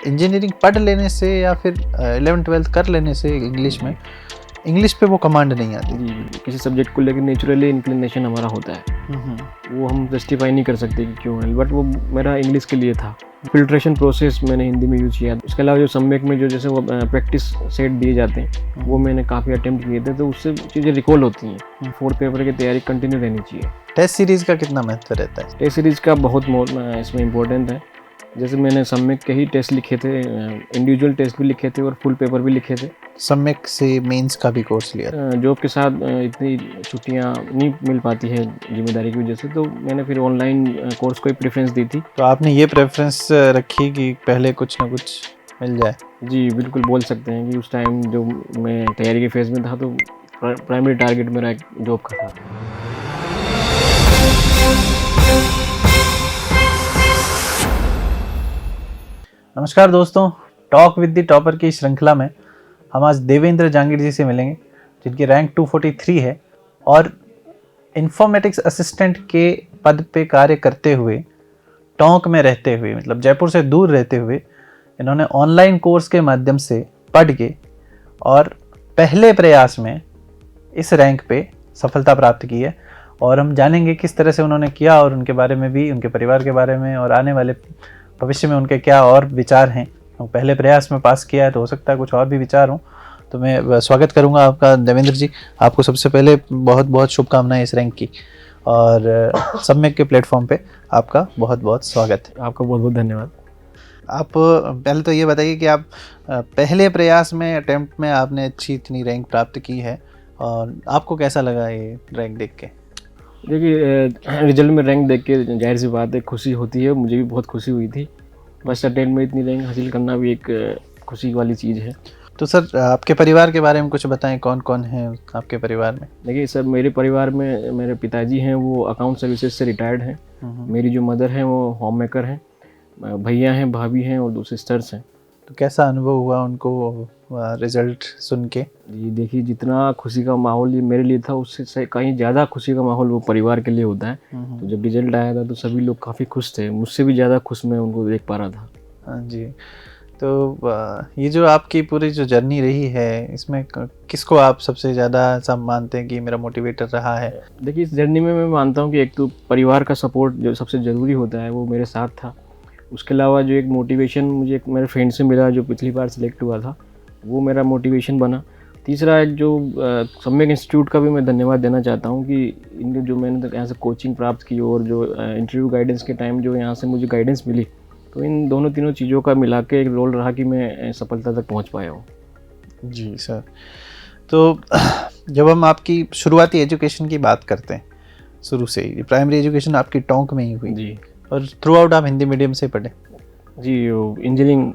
Engineering पढ़ लेने से या फिर 11th-12th कर लेने से इंग्लिश पे वो कमांड नहीं आती। जी, किसी सब्जेक्ट को लेकर नेचुरली इंक्लिनेशन हमारा होता है, वो हम जस्टिफाई नहीं कर सकते कि क्यों है, बट वो मेरा इंग्लिश के लिए था। फिल्ट्रेशन प्रोसेस मैंने हिंदी में यूज़ किया। इसके अलावा जो सम्यक में जो जैसे वो प्रैक्टिस सेट दिए जाते हैं, वो मैंने काफ़ी अटेम्प्ट किए थे, तो उससे चीज़ें रिकॉल होती हैं। 4th पेपर की तैयारी कंटिन्यू रहनी चाहिए। टेस्ट सीरीज़ का कितना महत्व रहता है? टेस्ट सीरीज़ का बहुत इसमें इम्पोर्टेंट है। जैसे मैंने सम्यक के ही टेस्ट लिखे थे, इंडिविजुअल टेस्ट भी लिखे थे और फुल पेपर भी लिखे थे। सम्यक से मेंस का भी कोर्स लिया? जॉब के साथ इतनी छुट्टियां नहीं मिल पाती है जिम्मेदारी की वजह से, तो मैंने फिर ऑनलाइन कोर्स को ही प्रेफरेंस दी थी। तो आपने ये प्रेफरेंस रखी कि पहले कुछ ना कुछ मिल जाए? जी बिल्कुल, बोल सकते हैं कि उस टाइम जो मैं तैयारी के फेज़ में था, तो प्राइमरी टारगेट मेरा एक जॉब का था। नमस्कार दोस्तों, टॉक विद द टॉपर की श्रृंखला में हम आज देवेंद्र जांगीर जी से मिलेंगे, जिनकी रैंक 243 है और इंफॉर्मेटिक्स असिस्टेंट के पद पे कार्य करते हुए, टोंक में रहते हुए, मतलब जयपुर से दूर रहते हुए, इन्होंने ऑनलाइन कोर्स के माध्यम से पढ़ के और पहले प्रयास में इस रैंक पे सफलता प्राप्त की है। और हम जानेंगे किस तरह से उन्होंने किया और उनके बारे में भी, उनके परिवार के बारे में और आने वाले भविष्य में उनके क्या और विचार हैं। तो पहले प्रयास में पास किया है तो हो सकता है कुछ और भी विचार हों। तो मैं स्वागत करूंगा आपका देवेंद्र जी। आपको सबसे पहले बहुत बहुत शुभकामनाएं इस रैंक की, और सम्यक के प्लेटफॉर्म पे आपका बहुत बहुत स्वागत है। आपका बहुत बहुत धन्यवाद। आप पहले तो ये बताइए कि आप पहले प्रयास में, अटेम्प्ट में आपने अच्छी इतनी रैंक प्राप्त की है, और आपको कैसा लगा ये रैंक देख के? देखिए, रिजल्ट में रैंक देख के जाहिर सी बात है खुशी होती है, मुझे भी बहुत खुशी हुई थी। फर्स्ट अटेम्प्ट में इतनी रैंक हासिल करना भी एक खुशी वाली चीज़ है। तो सर, आपके परिवार के बारे में कुछ बताएं, कौन कौन है आपके परिवार में? देखिए सर, मेरे परिवार में मेरे पिताजी हैं, वो अकाउंट सर्विसेज से रिटायर्ड हैं। मेरी जो मदर हैं वो होम मेकर हैं। भैया हैं, भाभी हैं और 2 सिस्टर्स हैं। तो कैसा अनुभव हुआ उनको रिजल्ट सुन के? जी देखिए, जितना खुशी का माहौल ये मेरे लिए था, उससे कहीं ज़्यादा खुशी का माहौल वो परिवार के लिए होता है। तो जब रिजल्ट आया था तो सभी लोग काफ़ी खुश थे, मुझसे भी ज़्यादा खुश मैं उनको देख पा रहा था। हाँ जी। तो ये जो आपकी पूरी जो जर्नी रही है, इसमें किसको आप सबसे ज़्यादा सब मानते हैं कि मेरा मोटिवेटर रहा है? देखिए, इस जर्नी में मैं मानता हूँ कि एक तो परिवार का सपोर्ट जो सबसे ज़रूरी होता है, वो मेरे साथ था। उसके अलावा जो एक मोटिवेशन मुझे एक मेरे फ्रेंड से मिला जो पिछली बार सिलेक्ट हुआ था, वो मेरा मोटिवेशन बना। तीसरा एक जो सम्यक इंस्टीट्यूट का भी मैं धन्यवाद देना चाहता हूँ कि इनके जो मैंने यहाँ से कोचिंग प्राप्त की और जो इंटरव्यू गाइडेंस के टाइम जो यहाँ से मुझे गाइडेंस मिली, तो इन दोनों तीनों चीज़ों का मिला के एक रोल रहा कि मैं सफलता तक पहुँच पाया हूँ। जी सर। तो जब हम आपकी शुरुआती एजुकेशन की बात करते हैं, शुरू से ही प्राइमरी एजुकेशन आपकी टोंक में ही हुई जी, और थ्रू आउट आप हिंदी मीडियम से पढ़े? जी इंजीनियरिंग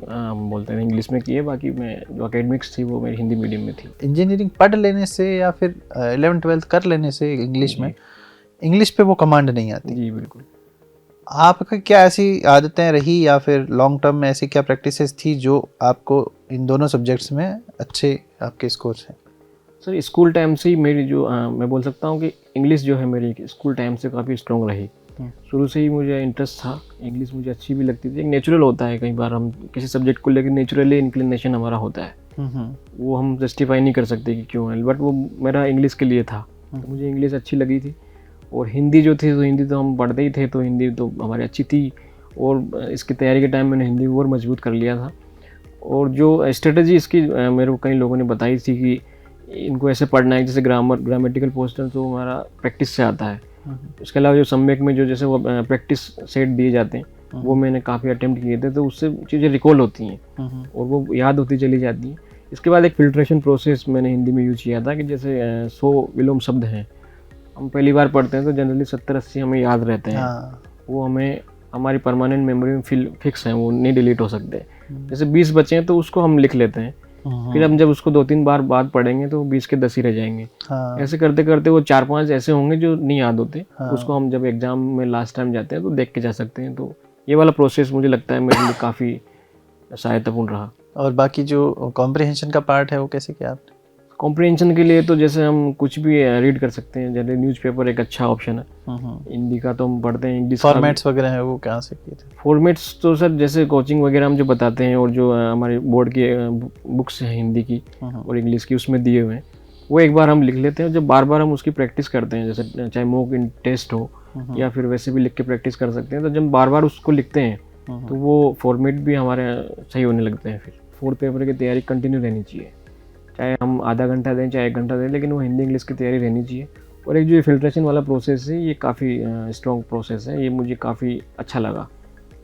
बोलते हैं इंग्लिश में की है, बाकी मैं जो एकेडमिक्स थी वो मेरी हिंदी मीडियम में थी। इंजीनियरिंग पढ़ लेने से या फिर 11th-12th कर लेने से इंग्लिश पे वो कमांड नहीं आती? जी बिल्कुल। आपका क्या ऐसी आदतें रही या फिर लॉन्ग टर्म में ऐसी क्या प्रैक्टिसेस थी जो आपको इन दोनों सब्जेक्ट्स में अच्छे आपके स्कोर्स हैं? सर, स्कूल टाइम से ही मेरी जो मैं बोल सकता हूँ कि इंग्लिश जो है मेरी स्कूल टाइम से काफ़ी स्ट्रॉन्ग रही। शुरू से ही मुझे इंटरेस्ट था, इंग्लिश मुझे अच्छी भी लगती थी। एक नेचुरल होता है, कई बार हम किसी सब्जेक्ट को लेकर नेचुरली इंक्लिनेशन हमारा होता है, वो हम जस्टिफाई नहीं कर सकते कि क्यों है, बट वो मेरा इंग्लिश के लिए था। तो मुझे इंग्लिश अच्छी लगी थी। और हिंदी जो थी, तो हिंदी तो हम पढ़ते ही थे, तो हिंदी तो हमारी अच्छी थी। और इसकी तैयारी के टाइम मैंने हिंदी और मजबूत कर लिया था। और जो स्ट्रेटजी इसकी मेरे को कई लोगों ने बताई थी कि इनको ऐसे पढ़ना है, जैसे ग्रामेटिकल पोस्टर तो हमारा प्रैक्टिस से आता है। इसके अलावा जो सम्यक में जो जैसे वो प्रैक्टिस सेट दिए जाते हैं, वो मैंने काफ़ी अटेम्प्ट किए थे, तो उससे चीज़ें रिकॉल होती हैं और वो याद होती चली जाती हैं। इसके बाद एक फिल्ट्रेशन प्रोसेस मैंने हिंदी में यूज किया था कि जैसे 100 विलोम शब्द हैं, हम पहली बार पढ़ते हैं तो जनरली 70-80 हमें याद रहते हैं। वो हमें हमारी परमानेंट मेमोरी में फिक्स हैं, वो नहीं डिलीट हो सकते। जैसे 20 बचे हैं तो उसको हम लिख लेते हैं, फिर हम जब उसको 2-3 बार बाद पढ़ेंगे तो 20 के 10 ही रह जाएंगे। ऐसे करते करते वो 4-5 ऐसे होंगे जो नहीं याद होते। उसको हम जब एग्जाम में लास्ट टाइम जाते हैं तो देख के जा सकते हैं। तो ये वाला प्रोसेस मुझे लगता है मेरे लिए काफ़ी सहायतापूर्ण रहा। और बाकी जो कॉम्प्रिहेंशन का पार्ट है वो कैसे किया आपने? कॉम्प्रिहेंशन के लिए तो जैसे हम कुछ भी रीड कर सकते हैं, जैसे न्यूज़पेपर एक अच्छा ऑप्शन है। हिंदी का तो हम पढ़ते हैं, इंग्लिश फॉर्मेट्स वगैरह है वो कहाँ से किए थे? फॉर्मेट्स तो सर जैसे कोचिंग वगैरह हम जो बताते हैं और जो हमारे बोर्ड की बुक्स हैं हिंदी की और इंग्लिश की उसमें दिए हुए हैं, वो एक बार हम लिख लेते हैं। जब बार बार हम उसकी प्रैक्टिस करते हैं, जैसे चाहे मॉक टेस्ट हो या फिर वैसे भी लिख के प्रैक्टिस कर सकते हैं, तो जब बार बार उसको लिखते हैं तो वो फॉर्मेट भी हमारे सही होने लगते हैं। फिर 4th पेपर की तैयारी कंटिन्यू रहनी चाहिए, चाहे हम आधा घंटा दें चाहे 1 घंटा दें, लेकिन वो हिंदी इंग्लिश की तैयारी रहनी चाहिए। और एक जो ये फिल्ट्रेशन वाला प्रोसेस है, ये काफ़ी स्ट्रॉन्ग प्रोसेस है, ये मुझे काफ़ी अच्छा लगा,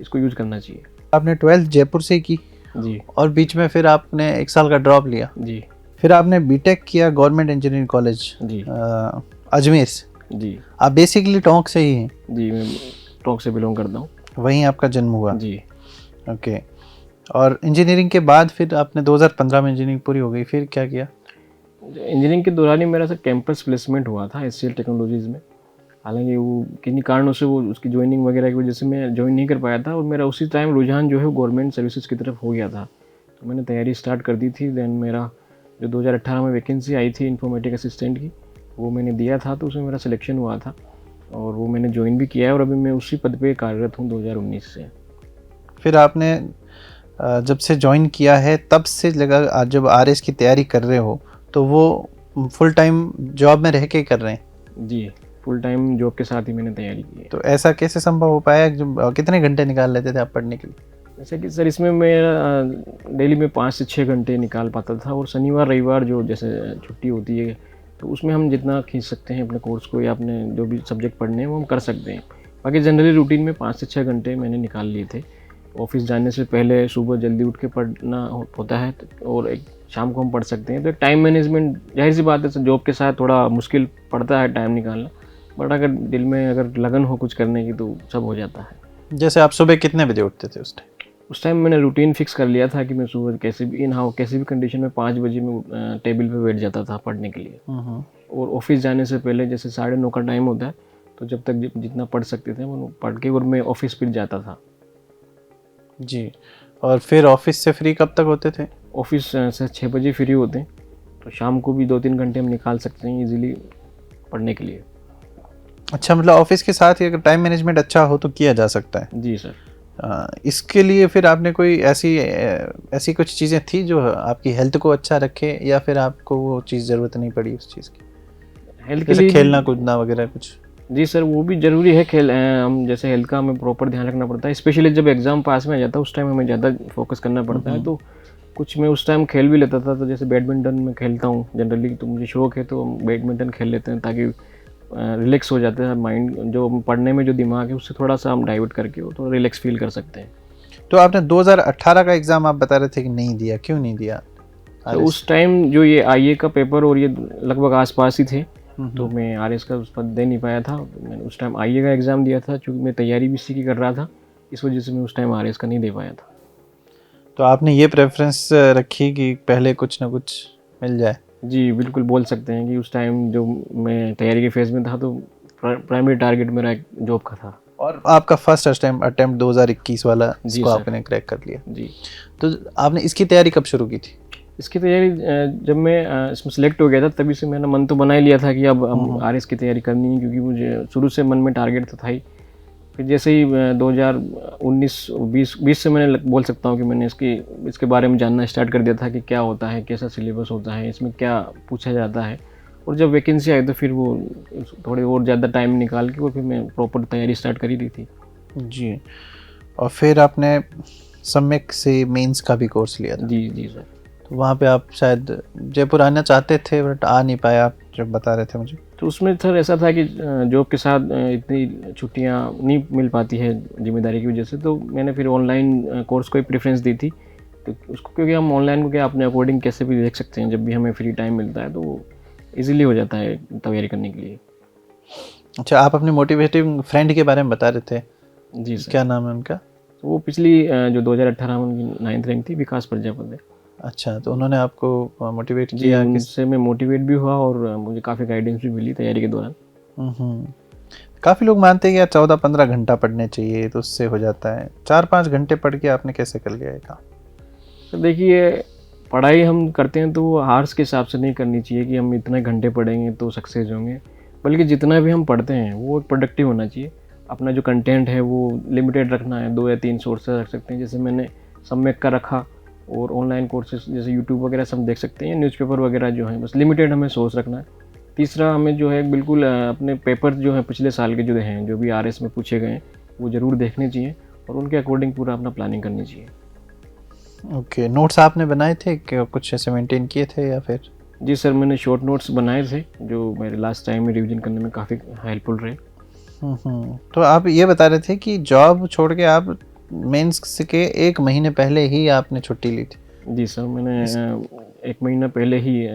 इसको यूज़ करना चाहिए। आपने 12th जयपुर से ही की जी और बीच में फिर आपने 1 साल का ड्रॉप लिया, जी फिर आपने बीटेक किया गवर्नमेंट इंजीनियरिंग कॉलेज जी अजमेर से। जी आप बेसिकली टोंक से ही हैं? जी, मैं टोंक से बिलोंग करता हूँ। वहीं आपका जन्म हुआ? जी ओके। और इंजीनियरिंग के बाद फिर आपने 2015 में इंजीनियरिंग पूरी हो गई, फिर क्या किया? इंजीनियरिंग के दौरान ही मेरा सर कैंपस प्लेसमेंट हुआ था एचसीएल टेक्नोलॉजीज़ में। हालांकि वो किन्हीं कारणों से वो उसकी ज्वाइनिंग वगैरह की वजह से मैं ज्वाइन नहीं कर पाया था, और मेरा उसी टाइम रुझान जो है गवर्नमेंट सर्विसेज की तरफ हो गया था, तो मैंने तैयारी स्टार्ट कर दी थी। देन मेरा जो 2018 में वैकेंसी आई थी इन्फॉर्मेटिक असिस्टेंट की, वो मैंने दिया था, तो उसमें मेरा सिलेक्शन हुआ था और वो मैंने ज्वाइन भी किया है, और अभी मैं उसी पद पे कार्यरत हूँ 2019 से। फिर आपने जब से ज्वाइन किया है तब से लगा, आज जब आरएस की तैयारी कर रहे हो तो वो फुल टाइम जॉब में रह के कर रहे हैं? जी, फुल टाइम जॉब के साथ ही मैंने तैयारी की है। तो ऐसा कैसे संभव हो पाया? जो कितने घंटे निकाल लेते थे आप पढ़ने के लिए? जैसे कि सर इसमें मेरा डेली में 5 से 6 घंटे निकाल पाता था, और शनिवार रविवार जो जैसे छुट्टी होती है तो उसमें हम जितना खींच सकते हैं अपने कोर्स को या अपने जो भी सब्जेक्ट पढ़ने हैं वो हम कर सकते हैं। बाकी जनरली रूटीन में 5 से 6 घंटे मैंने निकाल लिए थे। ऑफिस जाने से पहले सुबह जल्दी उठ के पढ़ना होता है, और एक शाम को हम पढ़ सकते हैं। तो एक टाइम मैनेजमेंट, जाहिर सी बात है जॉब के साथ थोड़ा मुश्किल पड़ता है टाइम निकालना, बट अगर दिल में अगर लगन हो कुछ करने की तो सब हो जाता है। जैसे आप सुबह कितने बजे उठते थे उस टाइम? उस टाइम मैंने रूटीन फिक्स कर लिया था कि मैं सुबह कैसे भी कंडीशन में 5 बजे में टेबल पे बैठ जाता था पढ़ने के लिए। और ऑफिस जाने से पहले जैसे 9:30 का टाइम होता है, तो जब तक जितना पढ़ सकते थे वो पढ़ के और मैं ऑफिस फिर जाता था। जी। और फिर ऑफिस से फ्री कब तक होते थे? ऑफिस से 6 बजे फ्री होते हैं, तो शाम को भी 2-3 घंटे हम निकाल सकते हैं इजीली पढ़ने के लिए। अच्छा, मतलब ऑफिस के साथ ही अगर टाइम मैनेजमेंट अच्छा हो तो किया जा सकता है? जी सर। इसके लिए फिर आपने कोई ऐसी कुछ चीज़ें थी जो आपकी हेल्थ को अच्छा रखे, या फिर आपको वो चीज़ ज़रूरत नहीं पड़ी उस चीज़ की? हेल्थ के जैसे लिए खेलना कूदना वगैरह कुछ? जी सर, वो भी ज़रूरी है। हम जैसे हेल्थ का हमें प्रॉपर ध्यान रखना पड़ता है, स्पेशली जब एग्ज़ाम पास में आ जाता है उस टाइम हमें ज़्यादा फोकस करना पड़ता है। तो कुछ मैं उस टाइम खेल भी लेता था, तो जैसे बैडमिंटन में खेलता हूँ जनरली, तो मुझे शौक है तो हम बैडमिंटन खेल लेते हैं ताकि रिलैक्स हो जाता है माइंड, जो पढ़ने में जो दिमाग है उससे थोड़ा सा हम डाइवर्ट करके वो थोड़ा रिलैक्स फील कर सकते हैं। तो आपने 2018 का एग्ज़ाम आप बता रहे थे कि नहीं दिया, क्यों नहीं दिया? तो उस टाइम जो ये आईए का पेपर और ये लगभग आसपास ही थे, तो मैं आरएस का उस पर दे नहीं पाया था। मैंने उस टाइम आईए का एग्ज़ाम दिया था, चूँकि मैं तैयारी भी इसी की कर रहा था, इस वजह से मैं उस टाइम आरएस का नहीं दे पाया था। तो आपने ये प्रेफरेंस रखी कि पहले कुछ ना कुछ मिल जाए? जी, बिल्कुल बोल सकते हैं कि उस टाइम जो मैं तैयारी के फेज़ में था, तो प्राइमरी टारगेट मेरा एक जॉब का था। और आपका फर्स्ट अटेम्प्ट 2021 वाला, जी इसको सर। आपने क्रैक कर लिया। जी, तो आपने इसकी तैयारी कब शुरू की थी? इसकी तैयारी जब मैं इसमें सेलेक्ट हो गया था तभी से मैंने मन तो बना ही लिया था कि अब आरएस की तैयारी करनी है, क्योंकि मुझे शुरू से मन में टारगेट तो था ही। फिर जैसे ही 2019-20 से मैंने बोल सकता हूँ कि मैंने इसके बारे में जानना स्टार्ट कर दिया था कि क्या होता है, कैसा सिलेबस होता है, इसमें क्या पूछा जाता है। और जब वैकेंसी आई तो फिर वो थोड़े और ज़्यादा टाइम निकाल के और फिर मैं प्रॉपर तैयारी स्टार्ट कर ही दी थी। जी। और फिर आपने सम्यक से मेंस का भी कोर्स लिया था? जी जी सर। तो वहाँ पे आप शायद जयपुर आना चाहते थे बट आ नहीं पाया, आप जब बता रहे थे मुझे। तो उसमें सर ऐसा था कि जॉब के साथ इतनी छुट्टियाँ नहीं मिल पाती है जिम्मेदारी की वजह से, तो मैंने फिर ऑनलाइन कोर्स को ही प्रेफरेंस दी थी। तो उसको क्योंकि हम ऑनलाइन को क्या अपने अकॉर्डिंग कैसे भी देख सकते हैं, जब भी हमें फ्री टाइम मिलता है तो ईजिली हो जाता है तैयारी करने के लिए। अच्छा, आप अपने मोटिवेटिंग फ्रेंड के बारे में बता रहे थे? जी सर। क्या नाम है उनका? तो वो पिछली जो 2018 में उनकी 9th रैंक थी, विकास प्रजापति। अच्छा, तो उन्होंने आपको मोटिवेट जी, किया? उनसे मैं मोटिवेट भी हुआ और मुझे काफ़ी गाइडेंस भी मिली तैयारी के दौरान। काफ़ी लोग मानते हैं कि यार 14-15 घंटा पढ़ने चाहिए तो उससे हो जाता है, 4-5 घंटे पढ़ के आपने कैसे कर लिया ये काम? तो देखिए, पढ़ाई हम करते हैं तो वो हार्स के हिसाब से नहीं करनी चाहिए कि हम इतने घंटे पढ़ेंगे तो सक्सेस होंगे, बल्कि जितना भी हम पढ़ते हैं वो प्रोडक्टिव होना चाहिए। अपना जो कंटेंट है वो लिमिटेड रखना है, 2 या 3 सोर्सेज रख सकते हैं, जैसे मैंने सम्यक का रखा, और ऑनलाइन कोर्सेज जैसे यूट्यूब वगैरह सब देख सकते हैं, न्यूज़पेपर वगैरह जो है, बस लिमिटेड हमें सोर्स रखना है। तीसरा, हमें जो है बिल्कुल अपने पेपर जो है पिछले साल के जो हैं, जो भी आरएस में पूछे गए हैं, वो ज़रूर देखने चाहिए और उनके अकॉर्डिंग पूरा अपना प्लानिंग करनी चाहिए। ओके, नोट्स आपने बनाए थे कि कुछ ऐसे मेंटेन किए थे या फिर? जी सर, मैंने शॉर्ट नोट्स बनाए थे जो मेरे लास्ट टाइम में रिवीजन करने में काफ़ी हेल्पफुल रहे। तो आप ये बता रहे थे कि जॉब छोड़ के आप मेंस के 1 महीने पहले ही आपने छुट्टी ली थी। जी सर, मैंने 1 महीना पहले ही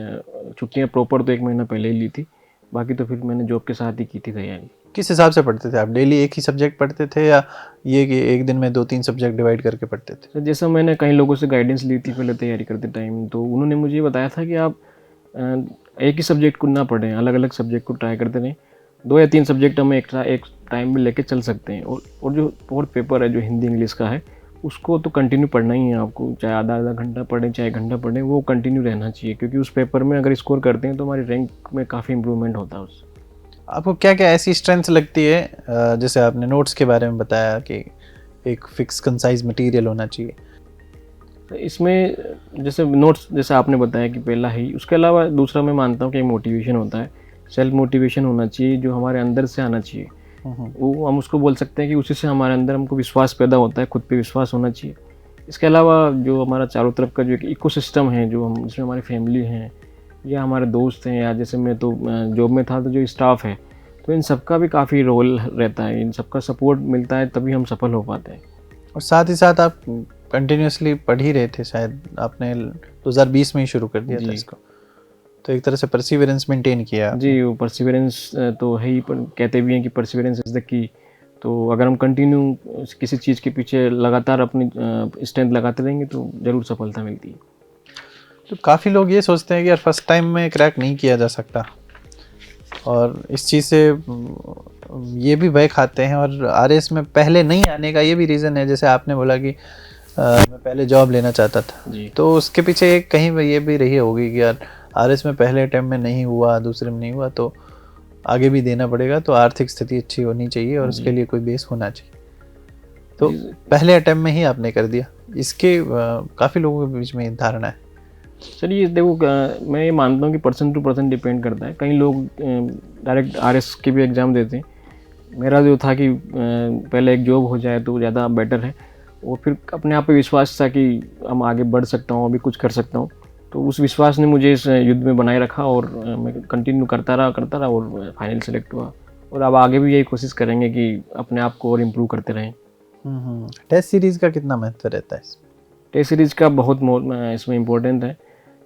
छुट्टियाँ प्रॉपर तो 1 महीना पहले ही ली थी, बाकी तो फिर मैंने जॉब के साथ ही की थी तैयारी। किस हिसाब से पढ़ते थे आप? डेली एक ही सब्जेक्ट पढ़ते थे या ये कि एक दिन में 2-3 सब्जेक्ट डिवाइड करके पढ़ते थे? सर जैसा मैंने कई लोगों से गाइडेंस ली थी पहले तैयारी करते टाइम, तो उन्होंने मुझे ये बताया था कि आप एक ही सब्जेक्ट को ना पढ़ें, अलग अलग सब्जेक्ट को ट्राई करते रहें। 2 या 3 सब्जेक्ट हम एक टाइम में लेके चल सकते हैं, और जो और पेपर है जो हिंदी इंग्लिश का है, उसको तो कंटिन्यू पढ़ना ही है आपको, चाहे आधा आधा घंटा पढ़ें चाहे घंटा पढ़ें, वो कंटिन्यू रहना चाहिए, क्योंकि उस पेपर में अगर स्कोर करते हैं तो हमारी रैंक में काफ़ी इंप्रूवमेंट होता है उससे। आपको क्या क्या ऐसी स्ट्रेंथ लगती है, जैसे आपने नोट्स के बारे में बताया कि एक फिक्स कंसाइज मटेरियल होना चाहिए, तो इसमें जैसे नोट्स जैसे आपने बताया कि पहला ही, उसके अलावा दूसरा मैं मानता हूँ कि मोटिवेशन होता है, सेल्फ मोटिवेशन होना चाहिए जो हमारे अंदर से आना चाहिए। वो हम उसको बोल सकते हैं कि उसी से हमारे अंदर हमको विश्वास पैदा होता है, खुद पे विश्वास होना चाहिए। इसके अलावा जो हमारा चारों तरफ का जो एक इकोसिस्टम है, जो हम जिसमें हमारी फैमिली हैं या हमारे दोस्त हैं, या जैसे मैं तो जॉब में था तो जो स्टाफ है, तो इन सबका भी काफ़ी रोल रहता है, इन सबका सपोर्ट मिलता है तभी हम सफल हो पाते हैं। और साथ ही साथ आप कंटिन्यूसली पढ़ ही रहे थे, शायद आपने 2020 में ही शुरू कर दिया था इसको, तो एक तरह से परसिवरेंस मेंटेन किया। जी, वो परसिवरेंस तो है ही, पर कहते भी हैं कि परसिवरेंस इज़ द की। तो अगर हम कंटिन्यू किसी चीज़ के पीछे लगातार अपनी स्ट्रेंथ लगाते रहेंगे तो ज़रूर सफलता मिलती है। तो काफ़ी लोग ये सोचते हैं कि यार फर्स्ट टाइम में क्रैक नहीं किया जा सकता, और इस चीज़ से ये भी भय खाते हैं, और आरएस में पहले नहीं आने का ये भी रीज़न है, जैसे आपने बोला कि मैं पहले जॉब लेना चाहता था, तो उसके पीछे एक कहीं ये भी रही होगी कि यार आरएस में पहले अटेम्प्ट में नहीं हुआ, दूसरे में नहीं हुआ, तो आगे भी देना पड़ेगा, तो आर्थिक स्थिति अच्छी होनी चाहिए और उसके लिए कोई बेस होना चाहिए। तो पहले अटेम्प्ट में ही आपने कर दिया, इसके काफ़ी लोगों के बीच में धारणा है। सर ये देखो, मैं ये मानता हूँ कि पर्सन टू पर्सन डिपेंड करता है। कई लोग डायरेक्ट आरएस के भी एग्ज़ाम देते हैं। मेरा जो था कि पहले एक जॉब हो जाए तो ज़्यादा बेटर है, और फिर अपने आप पे विश्वास था कि हम आगे बढ़ सकता हूँ, अभी कुछ कर सकता हूँ। तो उस विश्वास ने मुझे इस युद्ध में बनाए रखा, और मैं कंटिन्यू करता रहा और फाइनल सेलेक्ट हुआ। और अब आगे भी यही कोशिश करेंगे कि अपने आप को और इम्प्रूव करते रहें। टेस्ट सीरीज़ का कितना महत्व रहता है? टेस्ट सीरीज़ का बहुत इसमें इम्पोर्टेंट है।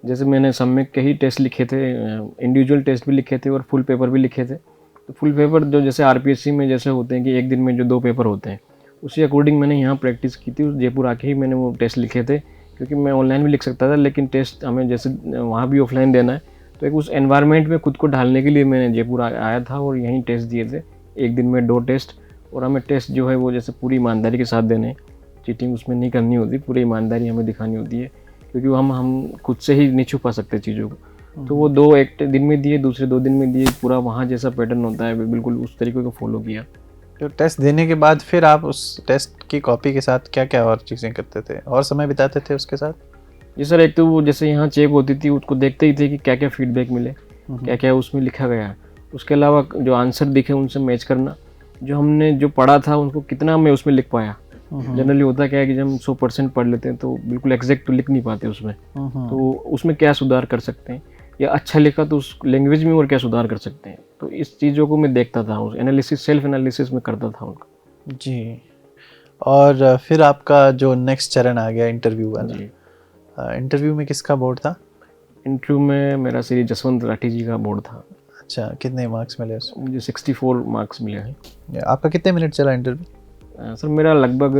जैसे मैंने सम्यक के ही टेस्ट लिखे थे, इंडिविजुअल टेस्ट भी लिखे थे और फुल पेपर भी लिखे थे। तो फुल पेपर जो जैसे आरपीएससी में जैसे होते हैं कि एक दिन में जो 2 पेपर होते हैं, उसी अकॉर्डिंग मैंने यहाँ प्रैक्टिस की थी। जयपुर आके ही मैंने वो टेस्ट लिखे थे, क्योंकि मैं ऑनलाइन भी लिख सकता था, लेकिन टेस्ट हमें जैसे वहाँ भी ऑफलाइन देना है, तो एक उस एनवायरनमेंट में खुद को ढालने के लिए मैंने जयपुर आया था और यहीं टेस्ट दिए थे। एक दिन में 2 टेस्ट, और हमें टेस्ट जो है वो जैसे पूरी ईमानदारी के साथ देने, चीटिंग उसमें नहीं करनी होती, पूरी ईमानदारी हमें दिखानी होती है, क्योंकि हम खुद से ही नहीं छुपा सकते चीज़ों को। तो वो 2 एक दिन में दिए, दूसरे 2 दिन में दिए, पूरा वहाँ जैसा पैटर्न होता है बिल्कुल उस तरीके को फॉलो किया। तो टेस्ट देने के बाद फिर आप उस टेस्ट की कॉपी के साथ क्या क्या और चीज़ें करते थे, और समय बिताते थे उसके साथ? जी सर, एक तो वो जैसे यहाँ चेक होती थी, उसको देखते ही थे कि क्या क्या फीडबैक मिले, क्या क्या उसमें लिखा गया है। उसके अलावा जो आंसर दिखे उनसे मैच करना, जो हमने जो पढ़ा था उनको कितना मैं उसमें लिख पाया। जनरली होता क्या है कि जब हम 100% पढ़ लेते हैं तो बिल्कुल एग्जैक्ट तो लिख नहीं पाते उसमें, तो उसमें क्या सुधार कर सकते हैं, या अच्छा लिखा तो उस लैंग्वेज में और क्या सुधार कर सकते हैं। तो इस चीज़ों को मैं देखता था, उस एनालिसिस सेल्फ एनालिसिस में करता था उनका। जी, और फिर आपका जो नेक्स्ट चरण आ गया इंटरव्यू वाला। जी, इंटरव्यू में किसका बोर्ड था? इंटरव्यू में मेरा श्री जसवंत राठी जी का बोर्ड था। अच्छा, कितने मार्क्स मिले उसमें? मुझे 64 मार्क्स मिले हैं। आपका कितने मिनट चला इंटरव्यू? सर मेरा लगभग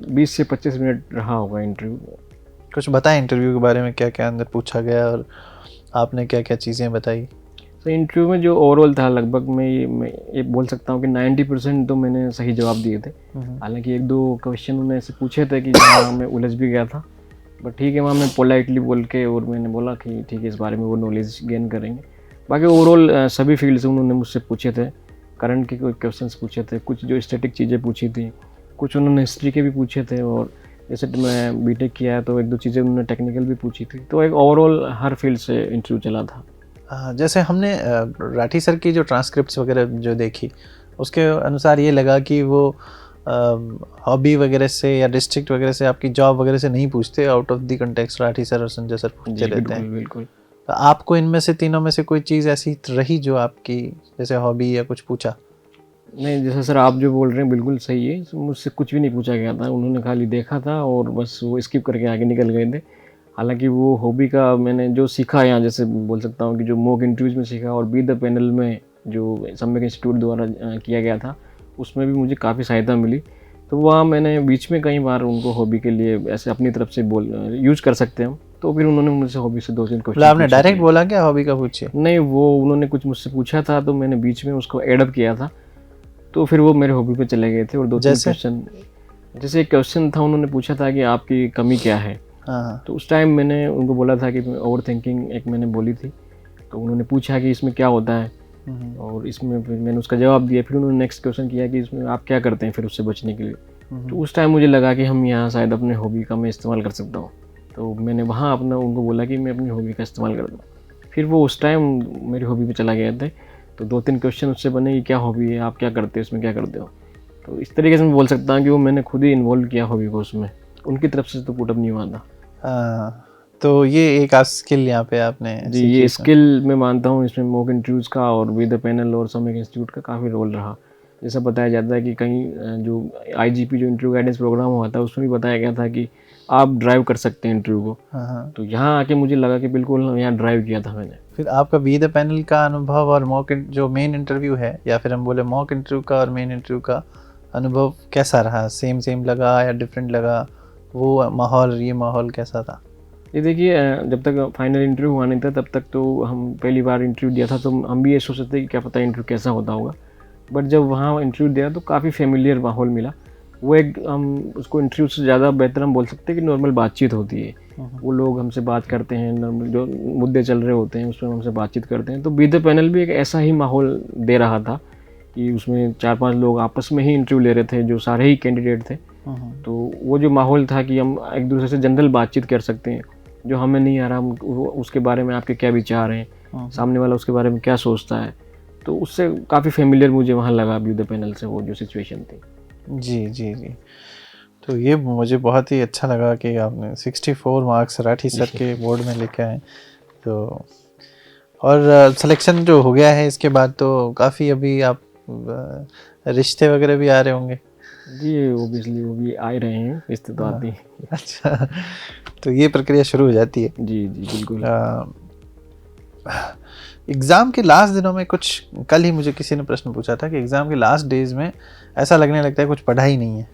20 से 25 मिनट रहा होगा इंटरव्यू। कुछ बताएं इंटरव्यू के बारे में, क्या क्या अंदर पूछा गया और आपने क्या क्या चीज़ें बताई? तो इंटरव्यू में जो ओवरऑल था, लगभग मैं ये बोल सकता हूँ कि 90% तो मैंने सही जवाब दिए थे। हालांकि 1-2 क्वेश्चन उन्होंने ऐसे पूछे थे कि जहाँ मैं उलझ भी गया था, बट ठीक है, वहाँ मैं पोलाइटली बोल के और मैंने बोला कि ठीक है, इस बारे में वो नॉलेज गेन करेंगे। बाकी ओवरऑल सभी फील्ड से उन्होंने मुझसे पूछे थे, करंट के कोई क्वेश्चंस पूछे थे, कुछ जो स्टैटिक चीज़ें पूछी थी, कुछ उन्होंने हिस्ट्री के भी पूछे थे, और जैसे मैं बीटेक किया है तो एक दो चीज़ें उन्होंने टेक्निकल भी पूछी थी। तो एक ओवरऑल हर फील्ड से इंटरव्यू चला था। जैसे हमने राठी सर की जो ट्रांसक्रिप्ट्स वगैरह जो देखी, उसके अनुसार ये लगा कि वो हॉबी वगैरह से या डिस्ट्रिक्ट वगैरह से, आपकी जॉब वगैरह से नहीं पूछते, out of the context Rathi sir और संजय सर पूछते रहते हैं। बिल्कुल। तो आपको इनमें से तीनों में से कोई चीज़ ऐसी रही जो आपकी जैसे हॉबी या कुछ पूछा? नहीं, जैसे सर आप जो बोल रहे हैं बिल्कुल सही है, मुझसे कुछ भी नहीं पूछा गया था। उन्होंने खाली देखा था और बस वो स्किप करके आगे निकल गए थे। हालांकि वो हॉबी का मैंने जो सीखा यहाँ, जैसे बोल सकता हूँ कि जो मॉक इंटरव्यूज़ में सीखा और बी द पैनल में जो सम्यक इंस्टीट्यूट द्वारा किया गया था, उसमें भी मुझे काफ़ी सहायता मिली। तो वहाँ मैंने बीच में कई बार उनको हॉबी के लिए ऐसे अपनी तरफ से यूज़ कर सकते हैं हम। तो फिर उन्होंने मुझसे हॉबी से 2-3 क्वेश्चन आपने डायरेक्ट बोला क्या हॉबी का पूछिए? नहीं, वो उन्होंने कुछ मुझसे पूछा था तो मैंने बीच में उसको एडअप किया था, तो फिर वो मेरे हॉबी पे चले गए थे। और 2-3 क्वेश्चन, जैसे एक क्वेश्चन था, उन्होंने पूछा था कि आपकी कमी क्या है। हाँ। तो उस टाइम मैंने उनको बोला था कि ओवर थिंकिंग एक मैंने बोली थी। तो उन्होंने पूछा कि इसमें क्या होता है, और इसमें फिर मैंने उसका जवाब दिया। फिर उन्होंने नेक्स्ट क्वेश्चन किया कि इसमें आप क्या करते हैं फिर उससे बचने के लिए। तो उस टाइम मुझे लगा कि हम यहाँ शायद अपने हॉबी का मैं इस्तेमाल कर सकता हूँ। तो मैंने वहाँ अपना उनको बोला कि मैं अपनी हॉबी का इस्तेमाल कर दूँ। फिर वो उस टाइम मेरी हॉबी पे चला गया था। तो 2-3 क्वेश्चन उससे बने कि क्या हॉबी है, आप क्या करते हो, इसमें क्या करते हो। तो इस तरीके से मैं बोल सकता हूँ कि वो मैंने खुद ही इन्वॉल्व किया हॉबी को उसमें, उनकी तरफ से तो पुटअप नहीं हुआ था। तो ये एक स्किल यहाँ पे आपने जी, ये स्किल मैं मानता हूँ इसमें मॉक इंटरव्यूज़ का और विद द पैनल और सम्यक इंस्टीट्यूट का काफ़ी रोल रहा। जैसा बताया जाता है कि कहीं जो IGP जो इंटरव्यू गाइडेंस प्रोग्राम हुआ था, उसमें भी बताया गया था कि आप ड्राइव कर सकते हैं इंटरव्यू को। हाँ। तो यहाँ आके मुझे लगा कि बिल्कुल यहाँ ड्राइव किया था मैंने। फिर आपका बी द पैनल का अनुभव और जो मेन इंटरव्यू है, या फिर हम बोले मॉक इंटरव्यू का और मेन इंटरव्यू का अनुभव कैसा रहा? सेम लगा या डिफरेंट लगा? वो माहौल, ये माहौल कैसा था? ये देखिए, जब तक फाइनल इंटरव्यू हुआ नहीं था तब तक तो हम पहली बार इंटरव्यू दिया था, तो हम भी ये सोच सकते कि क्या पता इंटरव्यू कैसा होता होगा। बट जब वहाँ इंटरव्यू दिया तो काफ़ी फेमिलियर माहौल मिला। वो एक, हम उसको इंटरव्यू से ज़्यादा बेहतर हम बोल सकते हैं कि नॉर्मल बातचीत होती है। वो लोग हमसे बात करते हैं, नॉर्मल जो मुद्दे चल रहे होते हैं उसमें हमसे बातचीत करते हैं। तो बी द पैनल भी एक ऐसा ही माहौल दे रहा था कि उसमें 4-5 लोग आपस में ही इंटरव्यू ले रहे थे, जो सारे ही कैंडिडेट थे। तो वो जो माहौल था कि हम एक दूसरे से जनरल बातचीत कर सकते हैं, जो हमें नहीं आ रहा हम उसके बारे में आपके क्या विचार हैं, सामने वाला उसके बारे में क्या सोचता है। तो उससे काफ़ी फेमिलियर मुझे वहाँ लगा बी द पैनल से वो जो सिचुएशन थी। जी। तो ये मुझे बहुत ही अच्छा लगा कि आपने 64 मार्क्स राठी सर के बोर्ड में लेके आए। तो और सिलेक्शन जो हो गया है इसके बाद तो काफ़ी अभी आप रिश्ते वगैरह भी आ रहे होंगे? जी, ओबियसली वो भी आ ही रहे हैं, रिश्ते तो आते हैं। अच्छा, तो ये प्रक्रिया शुरू हो जाती है? जी बिल्कुल। एग्ज़ाम के लास्ट दिनों में कुछ, कल ही मुझे किसी ने प्रश्न पूछा था कि एग्ज़ाम के लास्ट डेज में ऐसा लगने लगता है कुछ पढ़ा ही नहीं है।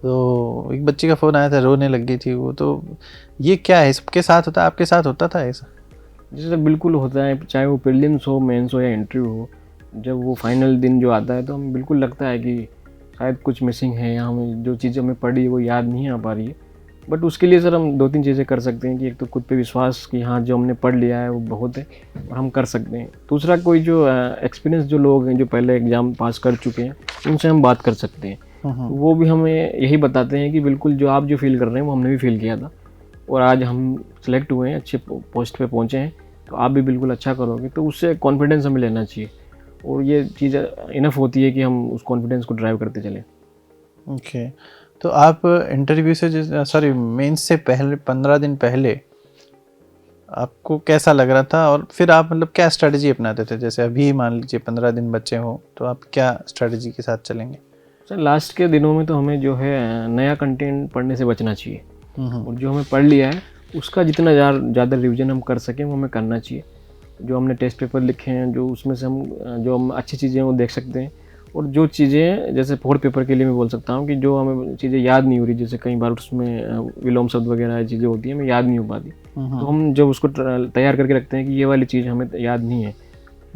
तो एक बच्ची का फ़ोन आया था, रोने लग गई थी वो। तो ये क्या है, सबके साथ होता है? आपके साथ होता था ऐसा? जैसे बिल्कुल होता है, चाहे वो प्रीलिम्स हो, मेंस हो या इंटरव्यू हो। जब वो फाइनल दिन जो आता है तो हमें बिल्कुल लगता है कि शायद कुछ मिसिंग है, या हमें जो चीज़ें हमें पढ़ी वो याद नहीं आ पा रही है। बट उसके लिए सर हम 2-3 चीज़ें कर सकते हैं कि एक तो खुद पे विश्वास कि हाँ, जो हमने पढ़ लिया है वो बहुत है और हम कर सकते हैं। दूसरा, कोई जो एक्सपीरियंस जो लोग हैं, जो पहले एग्ज़ाम पास कर चुके हैं, उनसे हम बात कर सकते हैं। वो भी हमें यही बताते हैं कि बिल्कुल जो आप जो फील कर रहे हैं वो हमने भी फील किया था, और आज हम सेलेक्ट हुए हैं, अच्छे पोस्ट पे पहुँचे हैं, तो आप भी बिल्कुल अच्छा करोगे। तो उससे कॉन्फिडेंस हमें लेना चाहिए, और ये चीज़ इनफ होती है कि हम उस कॉन्फिडेंस को ड्राइव करते चलें। ओके। तो आप इंटरव्यू से मेंस से पहले 15 दिन पहले आपको कैसा लग रहा था, और फिर आप मतलब क्या स्ट्रैटेजी अपनाते थे? जैसे अभी मान लीजिए 15 दिन बचे हों, तो आप क्या स्ट्रैटेजी के साथ चलेंगे? सर लास्ट के दिनों में तो हमें जो है नया कंटेंट पढ़ने से बचना चाहिए, और जो हमें पढ़ लिया है उसका जितना ज़्यादा रिवीजन हम कर सकें वो हमें करना चाहिए। जो हमने टेस्ट पेपर लिखे हैं, जो उसमें से हम अच्छी चीज़ें वो देख सकते हैं, और जो चीज़ें जैसे 4th पेपर के लिए मैं बोल सकता हूँ कि जो हमें चीज़ें याद नहीं हो रही, जैसे कई बार उसमें विलोम शब्द वगैरह चीज़ें होती हैं, हमें याद नहीं हो पाती, तो हम जब उसको तैयार करके रखते हैं कि ये वाली चीज़ हमें याद नहीं है,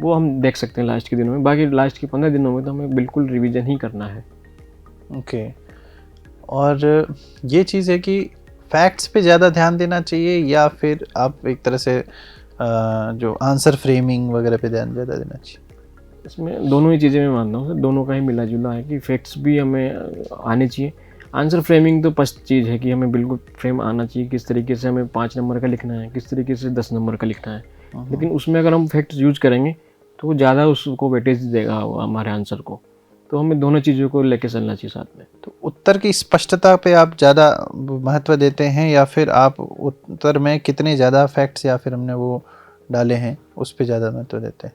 वो हम देख सकते हैं लास्ट के दिनों में। बाकी लास्ट के 15 दिनों में तो हमें बिल्कुल रिवीजन ही करना है। ओके। और ये चीज़ है कि फैक्ट्स पे ज़्यादा ध्यान देना चाहिए या फिर आप एक तरह से जो आंसर फ्रेमिंग वगैरह पे ध्यान ज़्यादा देना चाहिए? इसमें दोनों ही चीज़ें मैं मानता हूँ सर, दोनों का ही मिला जुला है कि फैक्ट्स भी हमें आने चाहिए। आंसर फ्रेमिंग तो फर्स्ट चीज़ है कि हमें बिल्कुल फ्रेम आना चाहिए, किस तरीके से हमें 5 नंबर का लिखना है, किस तरीके से 10 नंबर का लिखना है। लेकिन उसमें अगर हम फैक्ट्स यूज़ करेंगे तो वो ज़्यादा उसको वेटेज देगा हमारे आंसर को। तो हमें दोनों चीज़ों को लेके चलना चाहिए साथ में। तो उत्तर की स्पष्टता पे आप ज़्यादा महत्व देते हैं या फिर आप उत्तर में कितने ज़्यादा फैक्ट्स या फिर हमने वो डाले हैं उस पे ज़्यादा महत्व देते हैं?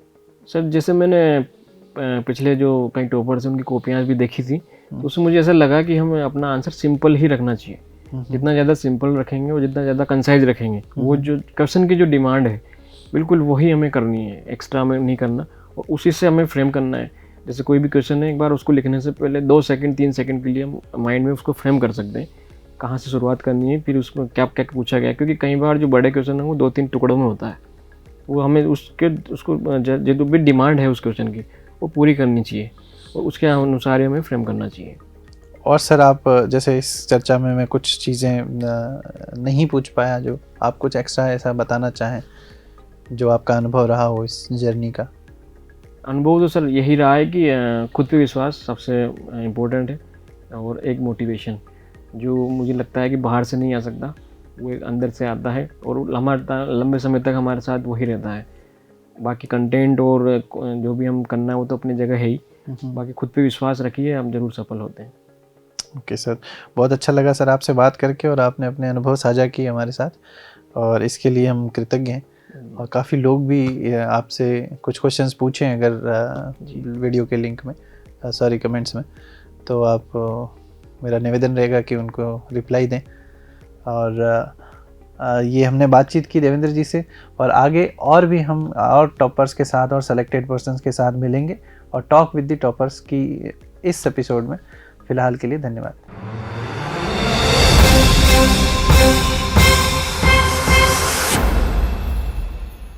सर जैसे मैंने पिछले जो कई टॉपर्स हैं उनकी कॉपियाँ भी देखी थी, तो उसमें मुझे ऐसा लगा कि हमें अपना आंसर सिंपल ही रखना चाहिए। जितना ज़्यादा सिंपल रखेंगे और जितना ज़्यादा कंसाइज रखेंगे, वो जो क्वेश्चन की जो डिमांड है बिल्कुल वही हमें करनी है, एक्स्ट्रा में नहीं करना, और उसी से हमें फ्रेम करना है। जैसे कोई भी क्वेश्चन है, एक बार उसको लिखने से पहले 2 सेकंड 3 सेकंड के लिए हम माइंड में उसको फ्रेम कर सकते हैं, कहाँ से शुरुआत करनी है, फिर उसमें क्या क्या पूछा गया है। क्योंकि कई बार जो बड़े क्वेश्चन है वो 2-3 टुकड़ों में होता है, वो हमें उसको जो भी डिमांड है उस क्वेश्चन की वो पूरी करनी चाहिए और उसके अनुसार ही हमें फ्रेम करना चाहिए। और सर आप जैसे इस चर्चा में मैं कुछ चीज़ें नहीं पूछ पाया, जो आप कुछ एक्स्ट्रा ऐसा बताना चाहें जो आपका अनुभव रहा हो इस जर्नी का? अनुभव तो सर यही रहा है कि खुद पे विश्वास सबसे इम्पोर्टेंट है, और एक मोटिवेशन जो मुझे लगता है कि बाहर से नहीं आ सकता, वो एक अंदर से आता है और हमारा लंबे समय तक हमारे साथ वही रहता है। बाकी कंटेंट और जो भी हम करना है वो तो अपनी जगह है ही, बाकी खुद पे विश्वास रखिए, हम ज़रूर सफल होते हैं। ओके सर, बहुत अच्छा लगा सर आपसे बात करके और आपने अपने अनुभव साझा किए हमारे साथ, और इसके लिए हम कृतज्ञ हैं। और काफ़ी लोग भी आपसे कुछ क्वेश्चंस पूछें अगर वीडियो के लिंक में, सॉरी कमेंट्स में, तो आप मेरा निवेदन रहेगा कि उनको रिप्लाई दें। और ये हमने बातचीत की देवेंद्र जी से, और आगे और भी हम और टॉपर्स के साथ और सेलेक्टेड पर्सन्स के साथ मिलेंगे और टॉक विद द टॉपर्स की इस एपिसोड में। फ़िलहाल के लिए धन्यवाद।